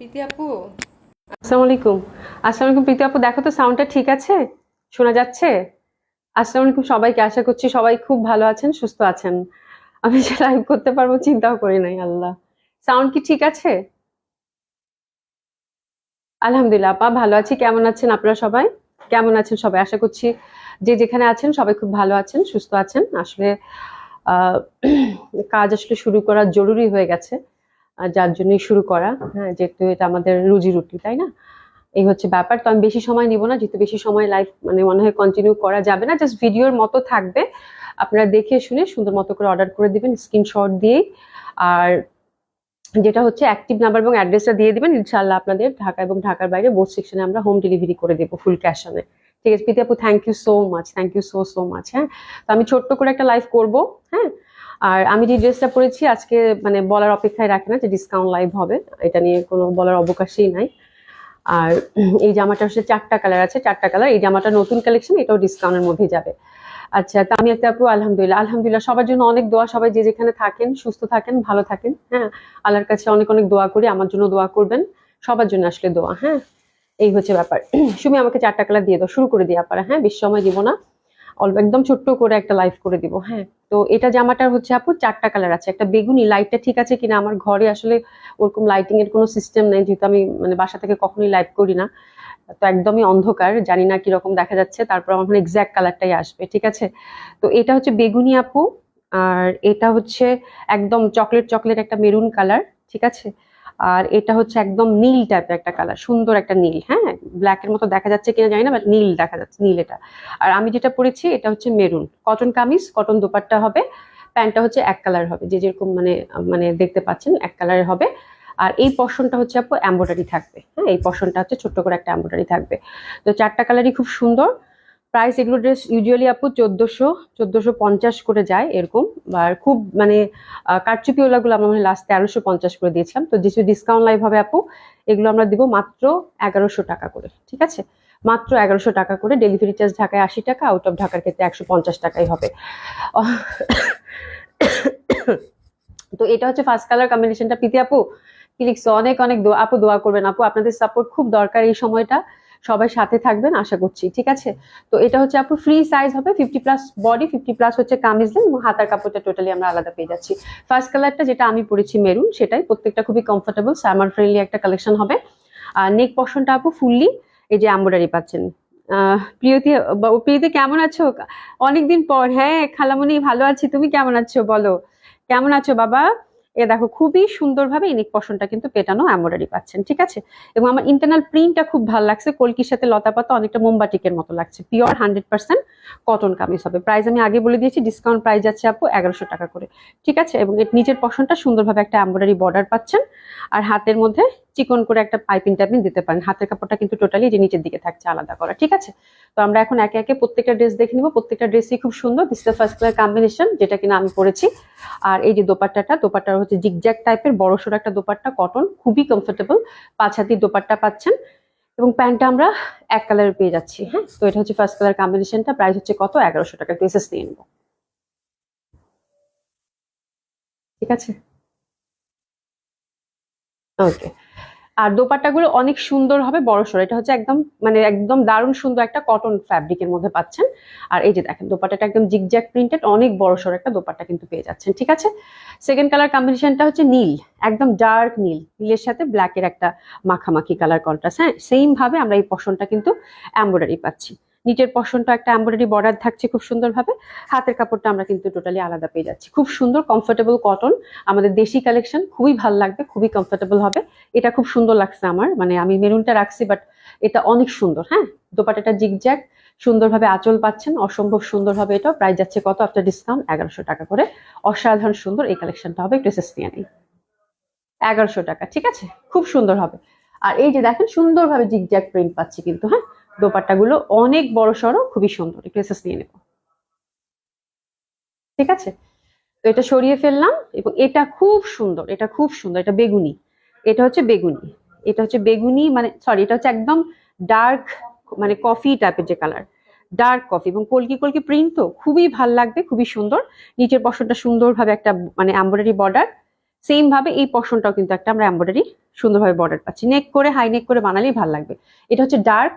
প্রীতি আপু, আসসালামু আলাইকুম। আসসালামু আলাইকুম প্রীতি আপু, দেখো তো সাউন্ডটা ঠিক আছে? শোনা যাচ্ছে? আসসালামু আলাইকুম সবাইকে, আশা করছি সবাই খুব ভালো আছেন, সুস্থ আছেন। আমি যে লাইভ করতে পারবো চিন্তাও করি নাই, আল্লাহ। সাউন্ড কি ঠিক আছে? আলহামদুলিল্লাহ আপা, ভালো আছি। কেমন আছেন আপনারা সবাই? কেমন আছেন সবাই? আশা করছি যে যেখানে আছেন সবাই খুব ভালো আছেন, সুস্থ আছেন। আসলে আহ কাজ আসলে শুরু করা জরুরি হয়ে গেছে, আর যার জন্যই শুরু করা। হ্যাঁ, যেহেতু এটা আমাদের রুজি রুটি, তাই না? এই হচ্ছে ব্যাপার। তো আমি বেশি সময় নিব না, যেহেতু বেশি সময় লাইভ মানে মনে হয় কন্টিনিউ করা যাবে না। জাস্ট ভিডিওর মতো থাকবে, আপনারা দেখে শুনে সুন্দর মতো করে অর্ডার করে দিবেন স্ক্রিনশট দিয়ে। আর যেটা হচ্ছে অ্যাক্টিভ নাম্বার এবং অ্যাড্রেসটা দিয়ে দিবেন, ইনশাআল্লাহ আপনাদের ঢাকা এবং ঢাকার বাইরে বোথ সেকশনে আমরা হোম ডেলিভারি করে দেবো ফুল ক্যাশ অনে। ঠিক আছে প্রীতি আপু, thank you so much, thank you so so much. হ্যাঁ, তো আমি ছোট্ট করে একটা লাইভ করব। হ্যাঁ, আর আমি যে ড্রেসটা পরেছি আজকে মানে বলার অপেক্ষায় রাখে না যে ডিসকাউন্ট লাইভ হবে, এটা নিয়ে কোনো বলার অবকাশই নাই। আর এই জামাটা হচ্ছে 4টা কালার আছে, 4টা কালার। এই জামাটা নতুন কালেকশন, এটাও ডিসকাউন্টের মধ্যেই যাবে। আচ্ছা, তা আমি একটা আপু, আলহামদুলিল্লাহ আলহামদুলিল্লাহ সবার জন্য অনেক দোয়া। সবাই যে যেখানে থাকেন সুস্থ থাকেন, ভালো থাকেন। হ্যাঁ, আল্লাহর কাছে অনেক অনেক দোয়া করি, আমার জন্য দোয়া করবেন। সবার জন্য আসলে দোয়া। হ্যাঁ, এই হচ্ছে ব্যাপার। সুমি আমাকে 4টা কালার দিয়ে দাও, শুরু করে দিই আপনারা। হ্যাঁ, বেশি সময় দিব না, অল্প একদম ছোট্ট করে একটা লাইভ করে দিব। হ্যাঁ, তো এটা জামাটার হচ্ছে আপু 4টা কালার আছে। একটা বেগুনি, লাইটটা ঠিক আছে কিনা? আমার ঘরে আসলে ওরকম লাইটিং এর কোনো সিস্টেম নেই, যেহেতু আমি মানে বাসা থেকে কখনোই লাইভ করি না। তো একদমই অন্ধকার, জানি না কিরকম দেখা যাচ্ছে, তারপর আমার মনে এক্সাক্ট কালারটাই আসবে। ঠিক আছে, তো এটা হচ্ছে বেগুনি আপু। আর এটা হচ্ছে একদম চকলেট চকলেট একটা মেরুন কালার। ঠিক আছে, আর এটা হচ্ছে একদম নীল টাইপের একটা কালার, সুন্দর একটা নীল। হ্যাঁ, ব্ল্যাক এর মতো দেখা যাচ্ছে কিনা জানি না, বাট নীল দেখা যাচ্ছে, নীল এটা। আর আমি যেটা পরেছি এটা হচ্ছে maroon, cotton kameez, cotton dupatta হবে। প্যান্টটা হচ্ছে এক কালার হবে, যে যেরকম মানে মানে দেখতে পাচ্ছেন এক কালারের হবে। আর এই পশনটা হচ্ছে আপু এম্ব্রয়ডারি থাকবে। হ্যাঁ, এই পশনটা হচ্ছে ছোট্ট করে একটা এম্ব্রয়ডারি থাকবে। তো 4টা কালারই খুব সুন্দর। প্রাইস এগুলো ড্রেস ইউজুয়ালি আপু 1450 করে যায় এরকম। আর খুব মানে কারচুপি ওলাগুলো আমরা মানে লাস্ট 1350 করে দিয়েছিলাম। তো যেহেতু ডিসকাউন্ট লাইভ হবে আপু, এগুলো আমরা দিব মাত্র 1100 টাকা করে। ঠিক আছে, মাত্র 1100 টাকা করে। ডেলিভারি চার্জ ঢাকায় 80 টাকা, আউট অফ ঢাকার ক্ষেত্রে 150 টাকাই হবে। তো এটা হচ্ছে ফার্স্ট কালার কম্বিনেশনটা। প্রীতি আপু কি লিখছো? অনেক অনেক দোয়া আপু, দোয়া করবেন আপু, আপনাদের সাপোর্ট খুব দরকার এই সময়টা। সবাই সাথে থাকবেন আশা করছি। ঠিক আছে, তো এটা হচ্ছে আপু ফ্রি সাইজ হবে, 50+ বডি, 50+ হচ্ছে কামিজ লেন, এবং হাতার কাপড়টা টোটালি আমরা আলাদা পেয়ে যাচ্ছি। ফার্স্ট কালারটা যেটা আমি পরেছি মেরুন, সেটাই। প্রত্যেকটা খুবই কমফোর্টেবল, সামার ফ্রেন্ডলি একটা কালেকশন হবে। আর নেক পশনটা আপু ফুললি এই যে এমব্রয়ডারি পাচ্ছেন। প্রিয়তি, প্রিয়তি কেমন আছো? অনেকদিন পর। হ্যাঁ খালামণি, ভালো আছি, তুমি কেমন আছো বলো? কেমন আছো বাবা? এ দেখো খুবই সুন্দরভাবে ইনিক পশনটা কিন্তু পেটানো এমব্রয়ডারি পাচ্ছেন। ঠিক আছে, এবং আমার ইন্টারনাল প্রিন্টটা খুব ভালো লাগছে, কলকির সাথে লতা পাতা, অনেকটা মোমবাটিকের মতো লাগছে। পিওর 100% কটন কামিজ হবে। প্রাইস আমি আগে বলে দিয়েছি, ডিসকাউন্ট প্রাইস যাচ্ছে আপু 1100 টাকা করে। ঠিক আছে, এবং এর নিচের পশনটা সুন্দরভাবে একটা এমব্রয়ডারি বর্ডার পাচ্ছেন। আর হাতের মধ্যে চিকন করে একটা পাইপিং টাইপিং দিতে পারেন। হাতের কাপড়টা কিন্তু টোটালি যে নিচের দিকে থাকছে আলাদা করা। ঠিক আছে, তো আমরা এখন একে একে প্রত্যেকটা ড্রেস দেখে নিবো। প্রত্যেকটা ড্রেসই খুব সুন্দর। This is first colour combination, যেটা কিনা আমি পরেছি। আর এই যে দোপাট্টাটা, দোপাট্টার হচ্ছে জিগজ্যাগ টাইপের বড়সড় একটা দোপাট্টা, কটন, খুবই কমফোর্টেবল। 5 হাতির দোপাট্টা পাচ্ছেন, এবং প্যান্টটা আমরা এক কালার পেয়ে যাচ্ছি। হ্যাঁ, তো এটা হচ্ছে ফার্স্ট কালার কম্বিনেশনটা। প্রাইস হচ্ছে কত? 1100 টাকা। ড্রেসেস নিয়ে নেবো। ঠিক আছে, ওকে। আর দোপাট্টাগুলো অনেক সুন্দর হবে, বড়সড়। এটা হচ্ছে একদম মানে একদম দারুণ সুন্দর একটা কটন ফ্যাব্রিকের মধ্যে পাচ্ছেন। আর এই যে দেখেন দোপাট্টাটা একদম জিগজ্যাগ প্রিন্টেড, অনেক বড়সড় একটা দোপাট্টা কিন্তু পেয়ে যাচ্ছেন। ঠিক আছে, সেকেন্ড কালার কম্বিনেশনটা হচ্ছে নীল, একদম ডার্ক নীল, নীলের সাথে ব্ল্যাকের একটা মাখামাখি কালার কন্ট্রাস্ট। হ্যাঁ, সেম ভাবে আমরা এই পশনটা কিন্তু এমব্রয়ডারি পাচ্ছি। নিচের পশনটা একটা এমব্রয়ডারি বর্ডার থাকছে খুব সুন্দরভাবে। হাতের কাপড়টা আমরা কিন্তু টোটালি আলাদা পেয়ে যাচ্ছি। খুব সুন্দর কমফোর্টেবল কটন, আমাদের দেশি কালেকশন, খুবই ভালো লাগবে, খুবই কমফোর্টেবল হবে। এটা খুব সুন্দর লাগছে আমার, মানে আমি মেরুনটা রাখছি বাট এটা অনেক সুন্দর। হ্যাঁ, দোপাট্টাটা জিগজ্যাগ, সুন্দরভাবে আঁচল পাচ্ছেন, অসম্ভব সুন্দর হবে। এটা প্রাইস যাচ্ছে কত আফটার ডিসকাউন্ট? 1100 টাকা করে। অসাধারণ সুন্দর এই কালেকশনটা হবে, ড্রেসেস নিয়ে নেই। 1100 টাকা। ঠিক আছে, খুব সুন্দর হবে। আর এই যে দেখেন সুন্দরভাবে জিগজ্যাগ প্রিন্ট পাচ্ছি কিন্তু। হ্যাঁ, দোপাট্টাগুলো অনেক বড় সড়ো, খুবই সুন্দর, ড্রেসেস নিয়ে নেব। ঠিক আছে, তো এটা সরিয়ে ফেললাম। এবং এটা খুব সুন্দর, এটা খুব সুন্দর, এটা বেগুনি। এটা হচ্ছে বেগুনি, এটা হচ্ছে বেগুনি মানে সরি, এটা হচ্ছে একদম ডার্ক মানে কফি টাইপের যে কালার, ডার্ক কফি, এবং কলকি কলকি প্রিন্ট, তো খুবই ভাল লাগবে, খুবই সুন্দর। নিচের পশনটা সুন্দরভাবে একটা মানে এমব্রয়ডারি বর্ডার, সেম ভাবে এই পোর্শনটাও কিন্তু একটা আমরা এমব্রয়ডারি সুন্দরভাবে বর্ডার পাচ্ছি। নেক করে হাই নেক করে বানালেই ভালো লাগবে। এটা হচ্ছে ডার্ক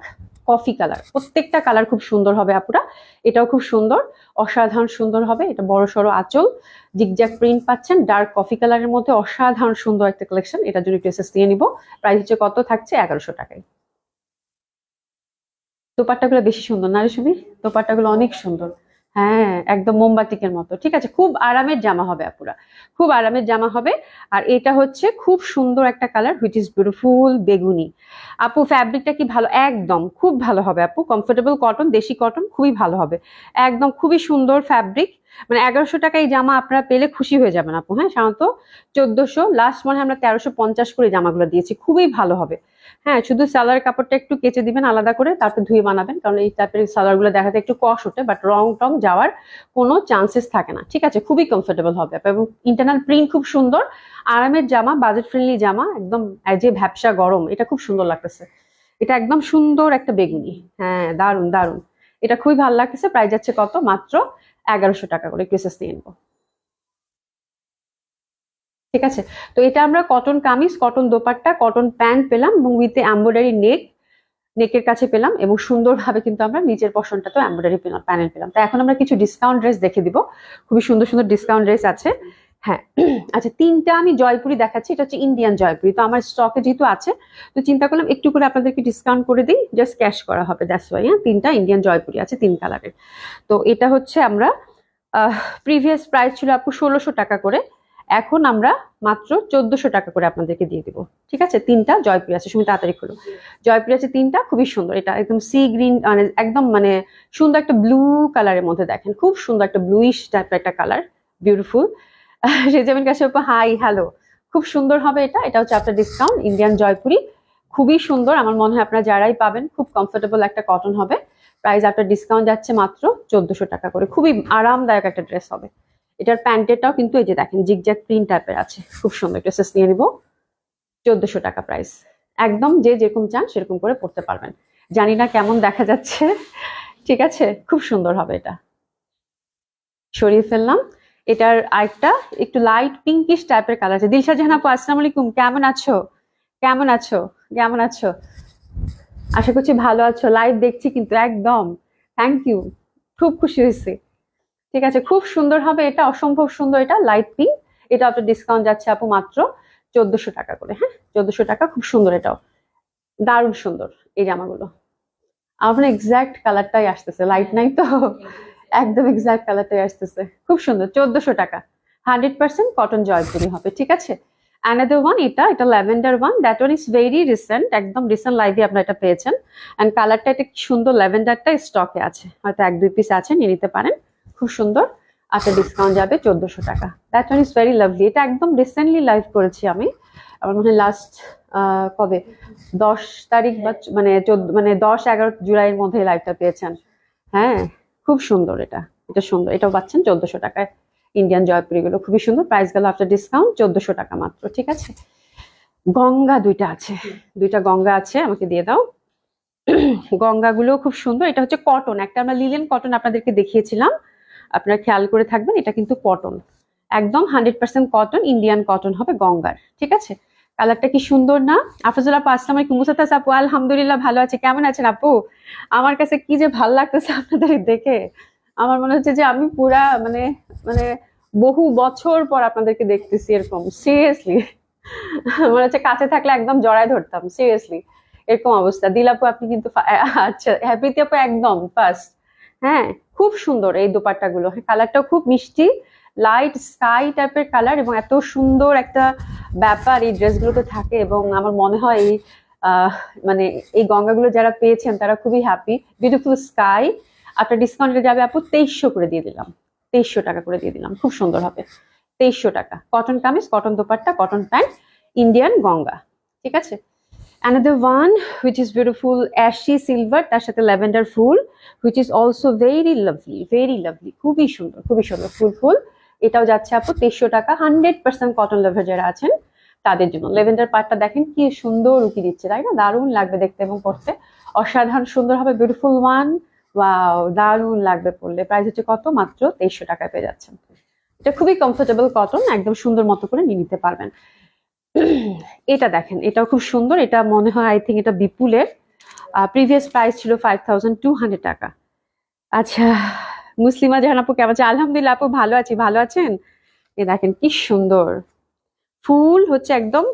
কফি কালার, প্রত্যেকটা কালার খুব সুন্দর হবে আপুরা। এটাও খুব সুন্দর, অসাধারণ সুন্দর হবে। এটা বড় সড়ো আঁচল, জিগজ্যাগ প্রিন্ট পাচ্ছেন, ডার্ক কফি কালারের মধ্যে অসাধারণ সুন্দর একটা কালেকশন। এটার জন্য একটু এসএস দিয়ে নিব। প্রাইস হচ্ছে কত থাকছে? 1100 টাকায়। দোপাট্টাগুলো বেশি সুন্দর না রে সুমি? দোপাট্টাগুলো অনেক সুন্দর। হ্যাঁ, একদম মোমবাতিকের মতো। ঠিক আছে, খুব আরামের জামা হবে আপুরা, খুব আরামের জামা হবে। আর এটা হচ্ছে খুব সুন্দর একটা কালার, হুইচ ইজ বিউটিফুল বেগুনি। আপু ফ্যাব্রিকটা কি ভালো? একদম খুব ভালো হবে আপু, কমফোর্টেবল কটন, দেশি কটন, খুবই ভালো হবে। একদম খুবই সুন্দর ফ্যাব্রিক। মানে 1100 টাকায় এই জামা আপনারা পেলে খুশি হয়ে যাবেন আপু। হ্যাঁ, সাধারণত 1400, লাস্ট মনে হয় আমরা 1350 করে জামাগুলো দিয়েছি, খুবই ভালো হবে। হ্যাঁ, শুধু সালোয়ার কাপড়টা একটু কেচে দিবেন আলাদা করে, তারপর ধুয়ে বানাবেন, কারণ এই টাইপের সালোয়ার গুলো দেখাতে একটু কষ ওঠে, বাট রং টং যাওয়ার কোনো চান্সেস থাকে না। ঠিক আছে, খুবই কমফোর্টেবল হবে এবং ইন্টারনাল প্রিন্ট খুব সুন্দর, আরামের জামা, বাজেট ফ্রেন্ডলি জামা, একদম যে ভ্যাপসা গরম, এটা খুব সুন্দর লাগতেছে। এটা একদম সুন্দর একটা বেগুনি। হ্যাঁ, দারুন দারুন, এটা খুবই ভালো লাগতেছে। প্রাইস যাচ্ছে কত? মাত্র 1100 টাকা করে। কেসেস নিয়ে নেবো। ঠিক আছে, তো এটা আমরা cotton kameez, cotton dupatta, cotton pant পেলাম এবং উইথ এমব্রয়ডারি নেক, নেকের কাছে পেলাম, এবং সুন্দরভাবে কিন্তু আমরা নিচের পশনটা তো এমব্রয়ডারি প্যানেল পেলাম। তো এখন আমরা কিছু ডিসকাউন্ট ড্রেস দেখে দিব, খুবই সুন্দর সুন্দর ডিসকাউন্ট ড্রেস আছে। হ্যাঁ, আচ্ছা, তিনটা আমি জয়পুরি দেখাচ্ছি। এটা হচ্ছে ইন্ডিয়ান জয়পুরি, তো আমার স্টকে যেহেতু আছে, তো চিন্তা করলাম একটু করে আপনাদেরকে ডিসকাউন্ট করে দিই, জাস্ট ক্যাশ করা হবে, দ্যাটস ওয়াই। হ্যাঁ, তিনটা ইন্ডিয়ান জয়পুরি আছে, 3 কালারের। তো এটা হচ্ছে আমরা প্রিভিয়াস প্রাইস ছিল আপু 1600 টাকা করে, এখন আমরা মাত্র 1400 টাকা করে আপনাদেরকে দিয়ে দিব। ঠিক আছে, তিনটা জয়পুরি আছে, তুমি তাড়াতাড়ি খোলো। জয়পুরি আছে তিনটা, খুবই সুন্দর। এটা একদম সি গ্রিন, মানে একদম মানে সুন্দর একটা ব্লু কালারের মধ্যে, দেখেন খুব সুন্দর একটা ব্লুইশ টাইপের একটা কালার, বিউটিফুল। রেজামিন কাছে হাই হ্যালো, খুব সুন্দর হবে এটা। এটা হচ্ছে আপনার ডিসকাউন্ট ইন্ডিয়ান জয়পুরি, খুবই সুন্দর। আমার মনে হয় আপনারা যারাই পাবেন, খুব কমফোর্টেবল একটা কটন হবে। প্রাইস আপনার ডিসকাউন্ট যাচ্ছে মাত্র 1400 টাকা করে, খুবই আরামদায়ক একটা ড্রেস হবে। এটার প্যান্টেরটাও কিন্তু এই যে দেখেন জিগজ্যাগ প্রিন্ট টাইপের আছে, খুব সুন্দর। ড্রেসেস নিয়ে নিব, 1400 টাকা প্রাইস। একদম যে যেরকম চান সেরকম করে পড়তে পারবেন। জানি না কেমন দেখা যাচ্ছে, ঠিক আছে, খুব সুন্দর হবে এটা। সরিয়ে ফেললাম। এটার আরেকটা একটু লাইট পিঙ্কিশ টাইপের কালার আছে। দিলশা জাহান আপু, আসসালামু আলাইকুম, কেমন আছো? কেমন আছো? কেমন আছো? আশা করছি ভালো আছো। লাইভ দেখছি কিন্তু একদম, থ্যাংক ইউ, খুব খুশি হয়েছি। ঠিক আছে, খুব সুন্দর হবে এটা, অসম্ভব সুন্দর। এটা লাইট পিঙ্ক, এটা আপনার ডিসকাউন্ট যাচ্ছে আপু মাত্র 1400 টাকা করে। হ্যাঁ, 1400 টাকা, খুব সুন্দর, এটাও দারুণ সুন্দর এই জামাগুলো। আমার এক্সাক্ট কালারটাই আসতেছে, লাইট নাই তো, একদম এক্সাক্ট কালারটাই আসতেছে, খুব সুন্দর। 1400 টাকা, 100% কটন জয়পুরি হবে। ঠিক আছে, অ্যানাদার ওয়ান, এটা এটা lavender one, that one is very recent, একদম রিসেন্ট লাইভে আপনারা এটা পেয়েছেন। অ্যান্ড কালারটা এটা কি সুন্দর, ল্যাভেন্ডারটা স্টকে আছে, হয়তো 1-2 পিস আছে, নিয়ে নিতে পারেন, খুব সুন্দর। আপনার ডিসকাউন্ট যাবে 1400 টাকা। That one is very lovely. এটা একদম রিসেন্টলি লাইভ করেছি আমি, আমার মনে হয় লাস্ট কবে 10 তারিখ বা মানে 14, মানে 10-11 জুলাইয়ের মধ্যে লাইভটা পেয়েছেন। হ্যাঁ, খুব সুন্দর এটা, এটা সুন্দর, এটাও পাচ্ছেন 1400 টাকায়। ইন্ডিয়ান জয়পুরি গুলো খুবই সুন্দর, প্রাইস গেল আফটার ডিসকাউন্ট 1400 টাকা মাত্র। ঠিক আছে, গঙ্গা দুইটা আছে, দুইটা গঙ্গা আছে, আমাকে দিয়ে দাও। গঙ্গা গুলো খুব সুন্দর। এটা হচ্ছে কটন, একটা আমরা লিলেন কটন আপনাদেরকে দেখিয়েছিলাম, আপনারা খেয়াল করে থাকবেন, এটা কিন্তু কটন, একদম 100% কটন, ইন্ডিয়ান কটন হবে গঙ্গার। ঠিক আছে, কালারটা কি সুন্দর না? আফজল আপু, আসসালামু আলাইকুম। মুসাতাস আপু, আলহামদুলিল্লাহ ভালো আছে, কেমন আছেন আপু? আমার কাছে কি যে ভালো লাগতেছে আপনাদের দেখে, আমার মনে হচ্ছে যে আমি পুরা মানে মানে বহু বছর পর আপনাদেরকে দেখতেছি এরকম, সিরিয়াসলি মনে হচ্ছে কাছে থাকলে একদম জড়ায় ধরতাম, সিরিয়াসলি এরকম অবস্থা। দিলাপু আপনি কিন্তু আচ্ছা, হ্যাপিতে আপু একদম ফার্স্ট। হ্যাঁ, খুব সুন্দর এই দোপাট্টা গুলো, কালারটাও খুব মিষ্টি, লাইট স্কাই টাইপের কালার, এবং এত সুন্দর একটা ব্যাপার এই ড্রেসগুলোতে থাকে। এবং আমার মনে হয় এই আহ মানে এই গঙ্গাগুলো যারা পেয়েছেন তারা খুবই হ্যাপি। বিউটিফুল স্কাই, আপনার ডিসকাউন্টে যাবে আপু 2300 করে দিয়ে দিলাম, 2300 টাকা করে দিয়ে দিলাম, খুব সুন্দর হবে। 2300 টাকা, cotton kameez, cotton dupatta, cotton pant, Indian Ganga. ঠিক আছে, another one which is beautiful ashy silver, তার সাথে lavender full, which is also very lovely, very lovely, খুবই সুন্দর, খুবই সুন্দর, ফুল ফুল। এটাও যাচ্ছে আপু 2300 টাকা। 100% কটন লাভার যারা আছেন তাদের জন্য। লেভেন্ডার পার্টটা দেখেন কি সুন্দর উকি দিচ্ছে, তাই না? দারুণ লাগবে দেখতে এবং পড়তে, অসাধারণ সুন্দর হবে, বিউটিফুল ওয়ান, ওয়াও, দারুণ লাগবে পড়লে। প্রাইস হচ্ছে কত? মাত্র 2300 টাকায় পেয়ে যাচ্ছেন। এটা খুবই কমফোর্টেবল কটন, একদম সুন্দর মতো করে নিয়ে নিতে পারবেন। এটা দেখেন, এটাও খুব সুন্দর। এটা মনে হয় আই থিঙ্ক এটা বিপুলের, প্রিভিয়াস প্রাইস ছিল 5200 টাকা। আচ্ছা, মুসলিমা জাহান আপু কেমন আছে? আলহামদুলিল্লাহ আপু ভালো আছি, ভালো আছেন? এ দেখেন কি সুন্দর, ফুল হচ্ছে একদম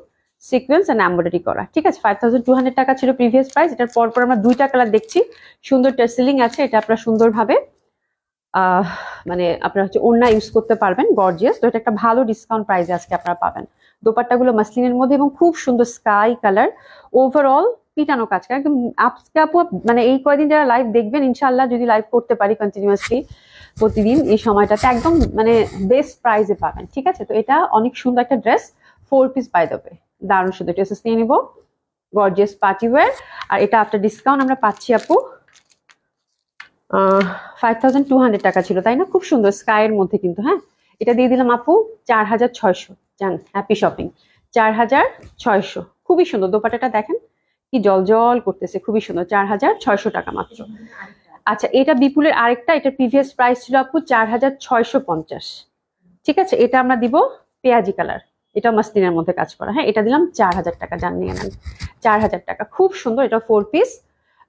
সিকোয়েন্স এন্ড এমব্রয়ডারি করা। ঠিক আছে, 5200 টাকা ছিল প্রিভিয়াস প্রাইস। এটার পর আমরা দুইটা কালার দেখছি, সুন্দর টার্সেলিং আছে। এটা আপনারা সুন্দরভাবে মানে আপনারা হচ্ছে ওড়না ইউজ করতে পারবেন, গর্জিয়াস। তো এটা একটা ভালো ডিসকাউন্ট প্রাইসে আজকে আপনারা পাবেন। দোপাট্টাগুলো মাসলিনের মধ্যে এবং খুব সুন্দর স্কাই কালার, ওভারঅল পিটানো কাজ করা একদম। আজকে আপু মানে এই কয়দিন যারা লাইভ দেখবেন, ইনশাল্লাহ যদি লাইভ করতে পারি কন্টিনিউয়াসলি প্রতিদিন এই সময়টাতে, একদম মানে বেস্ট প্রাইসে পাবেন। ঠিক আছে, তো এটা অনেক সুন্দর একটা dress, 4 piece by the way, দারুণ সুন্দর ড্রেসেস নিয়ে নিব, গর্জিয়াস পার্টি ওয়্যার। আর এটা আফটার ডিসকাউন্ট আমরা পাচ্ছি আপু 5200 টাকা ছিল, তাই না? খুব সুন্দর স্কাইয়ের মধ্যে কিন্তু। হ্যাঁ, এটা দিয়ে দিলাম আপু 4600। জান, হ্যাপি শপিং। 4600, খুবই সুন্দর। দোপাট্টাটা দেখেন কি জল জল করতেছে, খুবই সুন্দর। 4600 টাকা মাত্র। আচ্ছা, এটা বিপুলের আরেকটা, এটা প্রিভিয়াস প্রাইস ছিল আপু 4650। ঠিক আছে, এটা আমরা দিব পেঁয়াজি কালার, এটা মাসলিনের মধ্যে কাজ করা। হ্যাঁ, এটা দিলাম 4000 টাকা। জান, নিয়ে নেন 4000 টাকা। খুব সুন্দর, এটা 4 পিস।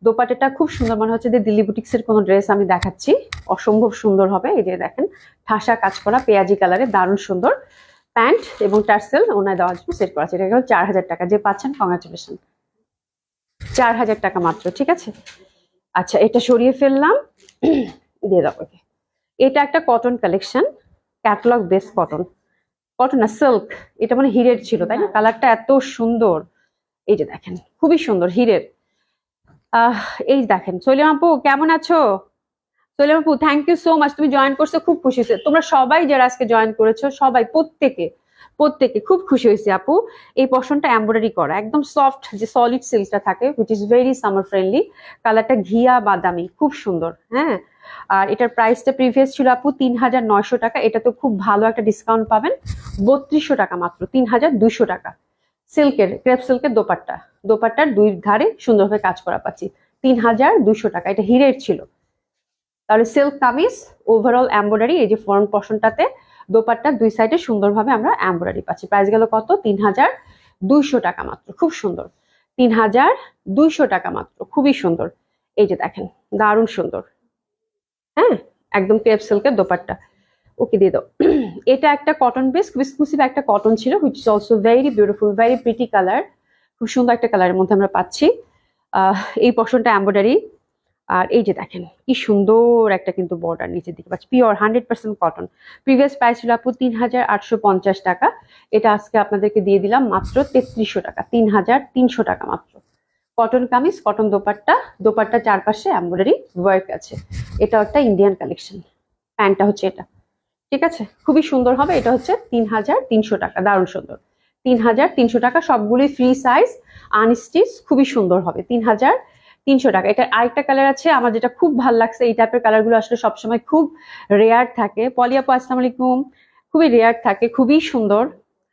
দোপাট্টাটা খুব সুন্দর, মনে হচ্ছে যে দিল্লি বুটিক্স এর কোনো ড্রেস আমি দেখাচ্ছি, অসম্ভব সুন্দর হবে। এই যে দেখেন, ঠাসা কাজ করা পেঁয়াজি কালারে, দারুণ সুন্দর। প্যান্ট এবং টার্সেল ওনায় দেওয়ার জন্য সেট করা আছে। এটা গেল 4000 টাকা। যে পাচ্ছেন কংগ্রাচুলেশন, 4000 টাকা মাত্র। ঠিক আছে, আচ্ছা এটা সরিয়ে ফেললাম, দিয়ে দাও ওকে। এটা একটা cotton collection, catalogue base cotton, cotton না সিল্ক। এটা মানে হিরের ছিল, তাই না? কালারটা এত সুন্দর, এই যে দেখেন খুবই সুন্দর হিরের। এই দেখেন, সলিম আপু কেমন আছো? সলিম আপু থ্যাংক ইউ সো মাচ, তুমি জয়েন করছো, খুব খুশি হয়েছে। তোমরা সবাই যারা আজকে জয়েন করেছো, সবাই প্রত্যেকে প্রত্যেকে খুব খুশি হয়েছে আপু। এই পশনটা এমব্রয়ডারি করা, একদম সফট যে সলিড সিল্কটা থাকে, which is very summer friendly. কালারটা ঘিয়া বাদামি, খুব সুন্দর। হ্যাঁ, আর এটার প্রাইসটা প্রিভিয়াস ছিল আপু 3900 টাকা। এটা তো খুব ভালো একটা ডিসকাউন্ট পাবেন, 3200 টাকা মাত্র, 3200 টাকা। সিল্কের, ক্রেপ সিল্কের দোপাট্টা, দোপাট্টার দুই ধারে সুন্দরভাবে কাজ করা পাচ্ছি, 3200 টাকা। এটা হিরের ছিল। তাহলে সিল্ক কামিজ, ওভারঅল এমব্রয়ডারি, এই যে ফ্রন্ট পশনটাতে দোপাট্টার দুই সাইডে সুন্দরভাবে আমরা এমব্রয়ডারি পাচ্ছি। প্রাইস গেল কত? 3200 টাকা মাত্র। খুব সুন্দর, 3200 টাকা মাত্র, খুবই সুন্দর। এই যে দেখেন, দারুণ সুন্দর। হ্যাঁ, একদম ক্রেপ সিল্কের দোপাট্টা। ওকে, দিয়ে দাও। এটা একটা কটন বেস, খুব এক্সক্লুসিভ একটা কটন ছিল, which is also very beautiful, very pretty colour. খুব সুন্দর একটা কালারের মধ্যে আমরা পাচ্ছি। এই পশনটা এমব্রয়ডারি। আর এই যে দেখেন কি সুন্দর একটা কিন্তু বর্ডার নিচের দিকে পাচ্ছি, পিওর 100% কটন। প্রিভিয়াস প্রাইস ছিল আপু 3850 টাকা। এটা আজকে আপনাদেরকে দিয়ে দিলাম মাত্র 3300 টাকা, 3300 টাকা মাত্র। কটন কামিজ, কটন দোপাট্টা, দোপাট্টা চারপাশে এমব্রয়ডারি ওয়ার্ক আছে। এটা একটা ইন্ডিয়ান কালেকশন, প্যান্টটা হচ্ছে এটা। ঠিক আছে, খুবই সুন্দর হবে। এটা হচ্ছে 3300 টাকা, দারুণ সুন্দর। 3300 টাকা, সবগুলোই ফ্রি সাইজ, আনস্টিচ, খুবই সুন্দর হবে। 3300 টাকা। এটা আরেকটা কালার আছে আমার যেটা খুব ভালো লাগছে। এই টাইপের কালার গুলো আসলে সবসময় খুব রেয়ার থাকে। পলি আপু আসসালামু আলাইকুম, খুবই রেয়ার থাকে, খুবই সুন্দর।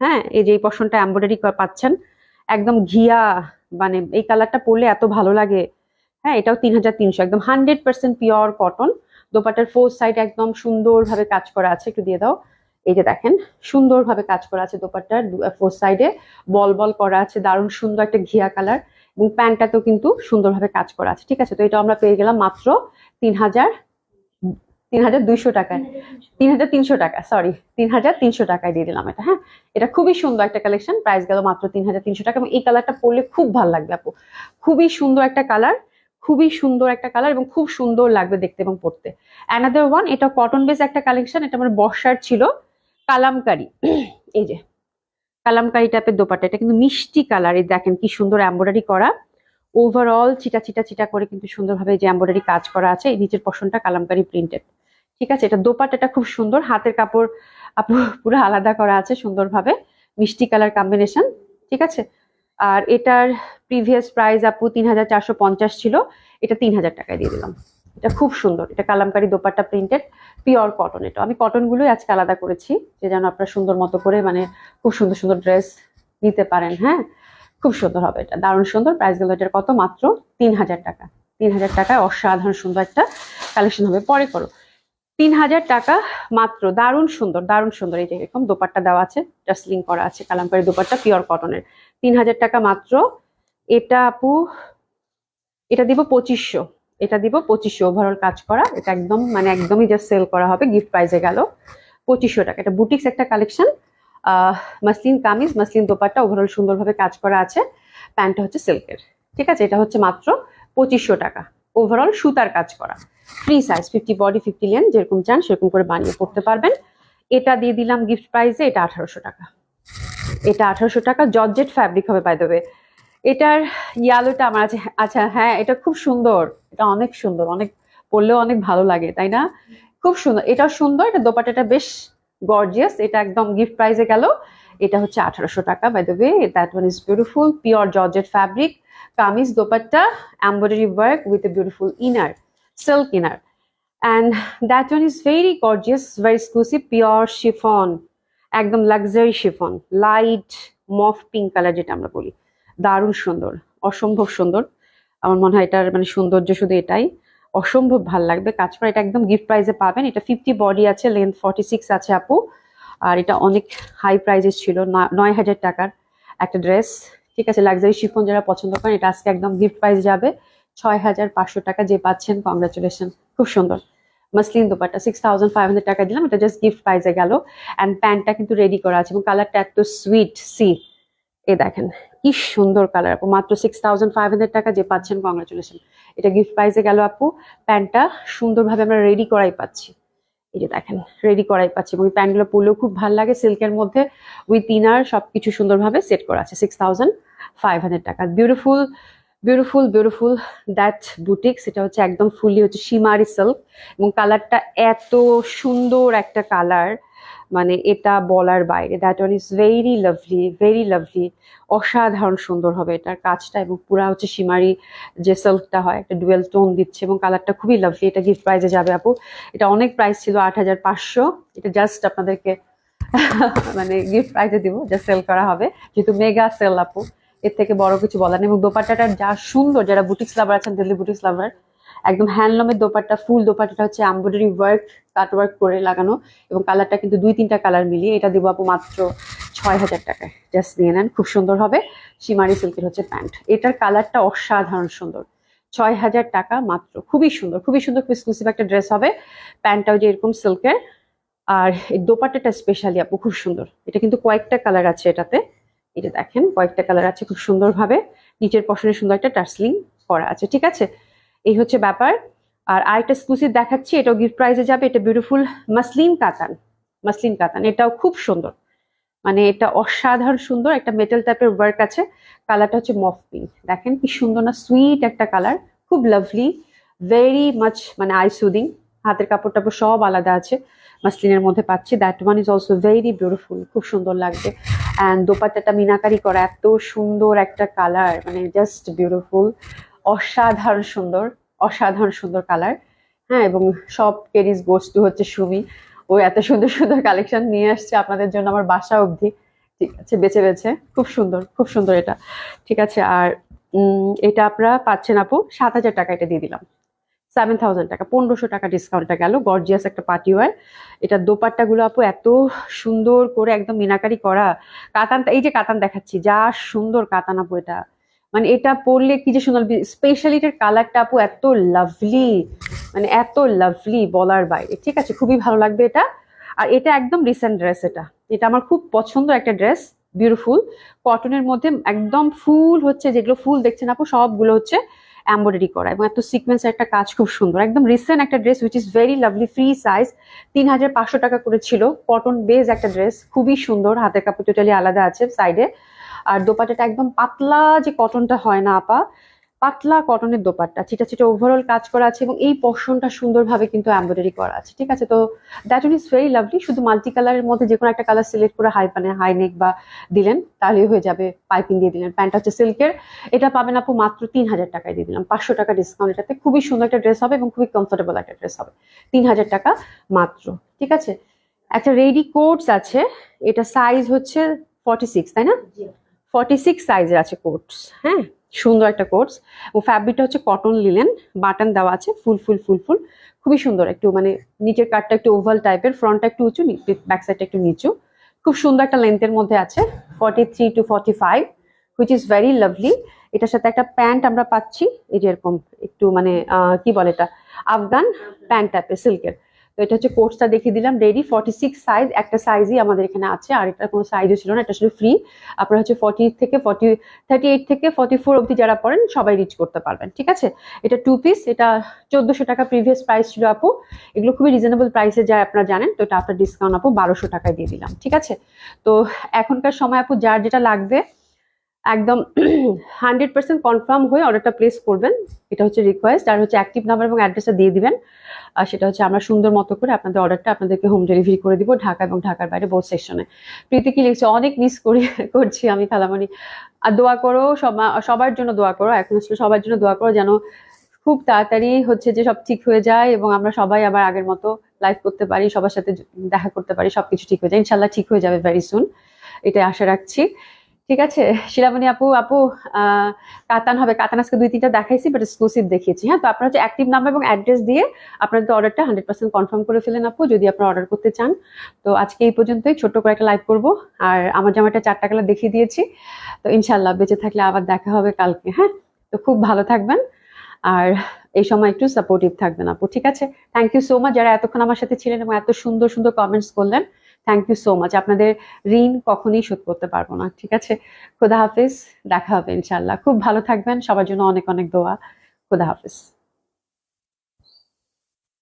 হ্যাঁ, এই যে এই পশনটা এমব্রয়ডারি পাচ্ছেন, একদম ঘিয়া, মানে এই কালারটা পরলে এত ভালো লাগে। হ্যাঁ, এটাও 3300, একদম 100% পিওর কটন। দোপাট্টার ফোর সাইড একদম সুন্দরভাবে কাজ করা আছে, একটু দিয়ে দাও। এই যে দেখেন, সুন্দরভাবে কাজ করা আছে দোপাট্টার ফোর সাইডে, বল বল করা আছে, দারুণ সুন্দর একটা ঘিয়া কালার। এবং প্যান্টটাতেও কিন্তু সুন্দরভাবে কাজ করা আছে। ঠিক আছে, তো এটা আমরা পেয়ে গেলাম মাত্র 3200 টাকায়, 3300 টাকা, সরি 3300 টাকায় দিয়ে দিলাম এটা। হ্যাঁ, এটা খুবই সুন্দর একটা কালেকশন, প্রাইস গেল মাত্র 3300 টাকা। এবং এই কালারটা পরলে খুব ভালো লাগবে আপু, খুবই সুন্দর একটা কালার, খুবই সুন্দর একটা কালার, এবং খুব সুন্দর লাগবে দেখতে এবং পড়তে। অ্যানাদার ওয়ান, এটা কটন বেস একটা কালেকশন, এটা আমার বর্ষার ছিল, কালামকারি। এই যে কালামকারি টাইপের দোপাট্টা, এটা কিন্তু মিষ্টি কালার। এই দেখেন কি সুন্দর এমব্রয়ডারি করা, ওভারঅল চিটা চিটা চিটা করে কিন্তু সুন্দরভাবে যে এমব্রয়ডারি কাজ করা আছে। এই নিচের পশনটা কালামকারি প্রিন্টেড। ঠিক আছে, এটা দোপাট্টাটা খুব সুন্দর, হাতের কাপড় আপু পুরো আলাদা করা আছে সুন্দরভাবে, মিষ্টি কালার কম্বিনেশন। ঠিক আছে, আর এটার প্রিভিয়াস প্রাইস আপু 3450 ছিল, এটা 3000 টাকায় দিয়ে দিলাম। এটা খুব সুন্দর, এটা kalamkari dupatta printed, pure cotton. এটা আমি কটন গুলোই আজকে আলাদা করেছি, যে যেন আপনারা সুন্দর মতো করে মানে খুব সুন্দর সুন্দর ড্রেস নিতে পারেন। হ্যাঁ, খুব সুন্দর হবে, এটা দারুণ সুন্দর। প্রাইস গুলো এটার কত? মাত্র 3000 টাকা। 3000 টাকায় অসাধারণ সুন্দর একটা কালেকশন হবে। পরে করো, 3000 টাকা মাত্র। দারুণ সুন্দর, দারুণ সুন্দর। এই যে এরকম দোপাট্টা দেওয়া আছে, টাসলিং করা আছে, কালামকারী দোপাট্টা, পিওর কটনের। 3000 টাকা মাত্র। এটা আপু, এটা দিব 2500। এটা দিব 2500, ওভারঅল কাজ করা। এটা একদম মানে একদমই জাস্ট সেল করা হবে, গিফট প্রাইজে গেল 2500 টাকা। এটা বুটিক্স একটা collection, muslin kameez, muslin dupatta, overall সুন্দরভাবে কাজ করা আছে। প্যান্টটা হচ্ছে সিল্কের, ঠিক আছে। এটা হচ্ছে মাত্র 2500 টাকা, ওভারঅল সুতার কাজ করা, ফ্রি সাইজ, 50 বডি 50 লেন, যেরকম চান সেরকম করে বানিয়ে পড়তে পারবেন। এটা দিয়ে দিলাম গিফট প্রাইজে, এটা 1800 টাকা। এটা 1800 টাকা, জর্জেট ফ্যাব্রিক হবে বাই দ্য ওয়ে। এটার ইয়ালোটা আমার আছে, আচ্ছা হ্যাঁ, এটা খুব সুন্দর, এটা অনেক সুন্দর, অনেক পরলেও অনেক ভালো লাগে, তাই না? খুব সুন্দর, এটাও সুন্দর। এটা দোপাট্টাটা বেশ গর্জিয়াস। এটা একদম গিফট প্রাইজে গেল। এটা হচ্ছে 1800 টাকা by the way. That one is beautiful, pure georgette fabric, kameez dupatta, embroidery work with a beautiful inner, silk inner, and that one is very gorgeous, very exclusive, pure chiffon, একদম luxury chiffon, light mauve pink colour যেটা আমরা বলি। দারুণ সুন্দর, অসম্ভব সুন্দর। আমার মনে হয় এটার মানে সৌন্দর্য শুধু এটাই, অসম্ভব ভাল লাগবে কাজ করা। এটা একদম গিফট প্রাইসে পাবেন। এটা 50 বডি আছে, লেন্থ 46 আছে আপু। আর এটা অনেক হাই প্রাইজেস ছিল, 9000 টাকার একটা ড্রেস, ঠিক আছে। লাক্সারি শিফন যারা পছন্দ করেন, এটা আজকে একদম গিফট প্রাইস যাবে 6500 টাকা। যে পাচ্ছেন কংগ্রাচুলেশন, খুব সুন্দর। মাসলিন দোপাট্টা 6500 টাকা দিলাম, এটা জাস্ট গিফট প্রাইসে গেল। অ্যান্ড প্যান্টটা কিন্তু রেডি করা আছে এবং কালারটা এত সুইট, সি এ দেখেন কি সুন্দর কালার আপু, মাত্র 6500 টাকা। যে পাচ্ছেন কংগ্রাচুলেশন, এটা গিফট প্রাইসে গেল আপু। প্যান্টটা সুন্দরভাবে আমরা রেডি করাই পাচ্ছি, এই যে দেখেন রেডি করাই পাচ্ছি, এবং প্যান্টগুলো পরলেও খুব ভালো লাগে, সিল্কের মধ্যে উইথ ইনার সবকিছু সুন্দরভাবে সেট করা আছে। 6500 টাকা, beautiful beautiful beautiful that boutiques. এটা হচ্ছে একদম ফুললি হচ্ছে শিমারি সিল্ক, এবং কালারটা এত সুন্দর একটা কালার, মানে এটা বলার বাইরে। That one is very lovely, very lovely, অসাধারণ সুন্দর হবে এটার কাজটা, এবং পুরা হচ্ছে শিমারি যে সিল্কটা হয়, একটা ডুয়েল টোন দিচ্ছে, এবং কালারটা খুবই লাভলি। এটা গিফট প্রাইজে যাবে আপু। এটা অনেক প্রাইস ছিল 8500, এটা জাস্ট আপনাদেরকে মানে গিফট প্রাইজে দিব, জাস্ট সেল করা হবে যেহেতু মেগা সেল আপু, এর থেকে বড় কিছু বলার নেই। এবং দোপাট্টাটা যা সুন্দর, যারা বুটিক্স লাভার আছেন, দিল্লি বুটিক্স লাভার, একদম হ্যান্ডলুমের দোপাট্টা, ফুল দোপাট্টাটা হচ্ছে এমব্রয়ডারি ওয়ার্ক, কাট ওয়ার্ক করে লাগানো, এবং কালারটা কিন্তু 2-3টা কালার মিলিয়ে। এটা দেবো আপু মাত্র 6000 টাকায়, জাস্ট নিয়ে নেন, খুব সুন্দর হবে। শিমারি সিল্কের হচ্ছে প্যান্ট, এটার কালারটা অসাধারণ সুন্দর। 6000 টাকা মাত্র, খুবই সুন্দর, খুবই সুন্দর, খুব এক্সক্লুসিভ একটা ড্রেস হবে। প্যান্টটাও যে এরকম সিল্কের, আর এই দোপাট্টাটা স্পেশালি আপু খুব সুন্দর। এটা কিন্তু কয়েকটা কালার আছে এটাতে, এটা দেখেন কয়েকটা কালার আছে, খুব সুন্দরভাবে নিচের পশনে সুন্দর একটা টার্সলিং করা আছে, ঠিক আছে। এই হচ্ছে ব্যাপার। আর আরেকটা এক্সক্লুসিভ দেখাচ্ছি, এটাও গিফট প্রাইজে যাবে। এটা বিউটিফুল মাসলিন কাতান, মাসলিন কাতান, এটাও খুব সুন্দর, মানে এটা অসাধারণ সুন্দর, একটা মেটাল টাইপের ওয়ার্ক আছে। কালারটা হচ্ছে মফ পিঙ্ক, দেখেন কি সুন্দর না, সুইট একটা কালার, খুব লাভলি, ভেরি মাচ মানে আই সুদিং। হাতের কাপড় টাপড় সব আলাদা আছে, মাসলিনের মধ্যে পাচ্ছি। That one is also very beautiful, খুব সুন্দর লাগবে। অ্যান্ড দোপাট্টাটা মিনাকারি করা, এত সুন্দর একটা কালার, মানে জাস্ট বিউটিফুল, অসাধারণ সুন্দর, অসাধারণ সুন্দর কালার। হ্যাঁ, এবং সব কেরিজ গোস টু হচ্ছে সুমি, ও এত সুন্দর সুন্দর কালেকশন নিয়ে আসছে আপনাদের জন্য আমার বাসা অবধি, ঠিক আছে, বেছে বেছে, খুব সুন্দর, খুব সুন্দর এটা, ঠিক আছে। আর এটা আপনারা পাচ্ছেন আপু 7000 টাকা, এটা দিয়ে দিলাম 7000 টাকা, 1500 টাকা ডিসকাউন্টটা গেল। গর্জিয়াস একটা পার্টি ওয়্যার। এটা দোপাট্টা গুলো আপু এত সুন্দর করে একদম মিনাকারি করা, কাতান, এই যে কাতান দেখাচ্ছি, যা সুন্দর কাতান আপু এটা, মানে এটা পরলে কি যে সুন্দর। স্পেশালি এটার কালারটা আপু এত লাভলি, মানে এত লাভলি বলার বাইরে, ঠিক আছে, খুবই ভালো লাগবে এটা। আর এটা একদম রিসেন্ট ড্রেস, এটা এটা আমার খুব পছন্দ একটা ড্রেস, বিউটিফুল কটনের মধ্যে, একদম ফুল হচ্ছে, যেগুলো ফুল দেখছেন আপু সবগুলো হচ্ছে এমব্রয়ডারি করা, এবং এত সিকোয়েন্সের একটা কাজ, খুব সুন্দর, একদম রিসেন্ট একটা dress, which is very lovely, free size, 3500 টাকা করে ছিল। কটন বেজ একটা ড্রেস, খুবই সুন্দর, হাতের কাপড় টোটালি আলাদা আছে সাইডে। আর দোপাট্টাটা একদম পাতলা, যে কটনটা হয় না আপা, পাতলা কটনের দোপাট্টা, চিটা চিটা ওভারঅল কাজ করা আছে, এবং এই পশনটা সুন্দরভাবে কিন্তু এমব্রয়ডারি করা আছে, ঠিক আছে। তো that one is very lovely. শুধু মাল্টি কালারের মধ্যে যে কোনো একটা কালার সিলেক্ট করে হাই নেক বা দিলেন, তাহলেই হয়ে যাবে, পাইপিং দিয়ে দিলেন। প্যান্টটা হচ্ছে সিল্কের, এটা পাবেন আপু মাত্র 3000 টাকায় দিয়ে দিলাম, 500 টাকা ডিসকাউন্ট এটাতে। খুবই সুন্দর একটা ড্রেস হবে এবং খুবই কমফোর্টেবল একটা ড্রেস হবে, 3000 টাকা মাত্র, ঠিক আছে। একটা রেডি কোটস আছে, এটা সাইজ হচ্ছে 46, তাই না? 46 সাইজের আছে কোটস, হ্যাঁ, সুন্দর একটা কোটস, ও ফ্যাব্রিকটা হচ্ছে কটন লিলেন, বাটন দেওয়া আছে, ফুল ফুল ফুল ফুল, খুবই সুন্দর, একটু মানে নিচের কাটটা একটু ওভাল টাইপের, ফ্রন্টটা একটু উঁচু, ব্যাক সাইডটা একটু নিচু, খুব সুন্দর একটা লেন্থের মধ্যে আছে, 43 to 45, which is very lovely. এটার সাথে একটা প্যান্ট আমরা পাচ্ছি, এই যে এরকম একটু মানে কি বলে এটা, আফগান প্যান্ট টাইপের সিল্কের। তো এটা হচ্ছে কোর্সটা দেখিয়ে দিলাম, রেডি 46 সাইজ, একটা সাইজই আমাদের এখানে আছে, আর এটার কোনো সাইজও ছিল না, এটা আসলে ফ্রি। আপনারা হচ্ছে 38 থেকে 44 অবধি যারা পড়েন সবাই রিচ করতে পারবেন, ঠিক আছে। এটা 2 পিস, এটা 1400 টাকা প্রিভিয়াস প্রাইস ছিল আপু, এগুলো খুবই রিজনেবল প্রাইসে যায় আপনারা জানেন, তো এটা আপনার ডিসকাউন্ট আপু 1200 টাকায় দিয়ে দিলাম, ঠিক আছে। তো এখনকার সময় আপু যার যেটা লাগবে একদম 100% কনফার্ম হয়ে অর্ডারটা প্লেস করবেন, এটা হচ্ছে রিকোয়েস্ট। আর হচ্ছে অ্যাক্টিভ নাম্বার এবং অ্যাড্রেসটা দিয়ে দিবেন, আর সেটা হচ্ছে আমরা সুন্দর মতো করে আপনাদের অর্ডারটা আপনাদেরকে হোম ডেলিভারি করে দিব ঢাকা এবং ঢাকার বাইরে বোথ সেকশনে। প্রীতি কি লিখছে, অনেক মিস করছি আমি খালামণি, আর দোয়া করো সবার জন্য দোয়া করো, এখন আসলে সবার জন্য দোয়া করো যেন খুব তাড়াতাড়ি হচ্ছে যে সব ঠিক হয়ে যায় এবং আমরা সবাই আবার আগের মতো লাইভ করতে পারি, সবার সাথে দেখা করতে পারি, সবকিছু ঠিক হয়ে যায়, ইনশাল্লাহ ঠিক হয়ে যাবে ভেরি সুন, এটাই আশা রাখছি। ঠিক আছে শিলামণি আপু, কাতান হবে, কাতান আজকে 2-3টা দেখাইছি, বাট এক্সক্লুসিভ দেখিয়েছি। হ্যাঁ, তো আপনারা হচ্ছে অ্যাক্টিভ নাম্বার এবং অ্যাড্রেস দিয়ে আপনাদের অর্ডারটা 100% কনফার্ম করে ফেলেন আপু, যদি আপনারা অর্ডার করতে চান। তো আজকে এই পর্যন্তই, ছোট্ট করে একটা লাইভ করব, আর আমার জামাটা 4টা কালার দেখিয়ে দিয়েছি, তো ইনশাল্লাহ বেঁচে থাকলে আবার দেখা হবে কালকে। হ্যাঁ, তো খুব ভালো থাকবেন, আর এই সময় একটু সাপোর্টিভ থাকবেন আপু, ঠিক আছে। থ্যাংক ইউ সো মাচ যারা এতক্ষণ আমার সাথে ছিলেন এবং এত সুন্দর সুন্দর কমেন্টস করলেন, থ্যাংক ইউ সো মাচ। আপনাদের ঋণ কখনোই শোধ করতে পারবো না, ঠিক আছে। খোদা হাফিজ, দেখা হবে ইনশাল্লাহ, খুব ভালো থাকবেন, সবার জন্য অনেক অনেক দোয়া। খোদা হাফিজ।